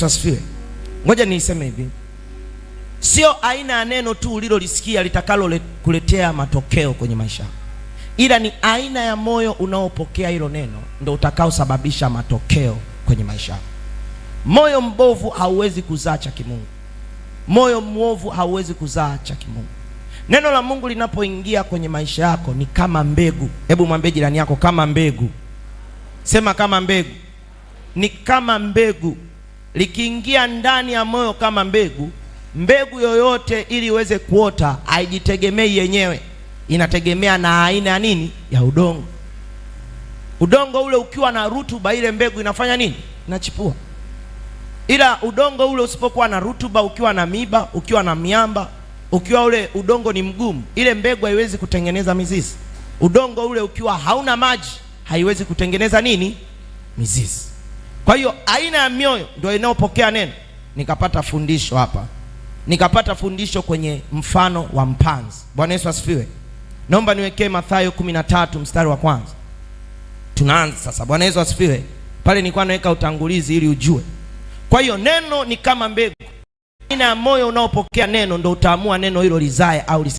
Asifiwe. Ngoja niiseme hivi, sio aina ya neno tu ulilolisikia litakalo kuletea matokeo kwenye maisha, ila ni aina ya moyo unaopokea hilo neno ndio utakaosababisha matokeo kwenye maisha. Moyo mbovu hauwezi kuzaa cha kimungu. Moyo mwovu hauwezi kuzaa cha kimungu. Neno la Mungu linapoingia kwenye maisha yako ni kama mbegu. Hebu mwambie jirani yako, kama mbegu. Sema kama mbegu. Ni kama mbegu. Likiingia ndani ya moyo kama mbegu, mbegu yoyote ili iweze kuota haijitegemei yenyewe, inategemea na aina ya nini? Ya udongo. Udongo ule ukiwa na rutuba, ile mbegu inafanya nini? Inachipua. Ila udongo ule usipokuwa na rutuba, ukiwa na miba, ukiwa na miamba, ukiwa ule udongo ni mgumu, ile mbegu haiwezi kutengeneza mizizi. Udongo ule ukiwa hauna maji, haiwezi kutengeneza nini? Mizizi. Kwa hiyo aina ya mioyo ndio inayopokea neno. Nikapata fundisho hapa. Nikapata fundisho kwenye mfano wa mpanzi. Bwana Yesu asifiwe. Naomba niwekee Mathayo 13 mstari wa kwanza. Tunaanza sasa. Bwana Yesu asifiwe. Pale nilikuwa naweka utangulizi ili ujue. Kwa hiyo neno ni kama mbegu. Aina ya moyo unaopokea neno ndio utaamua neno hilo lizae au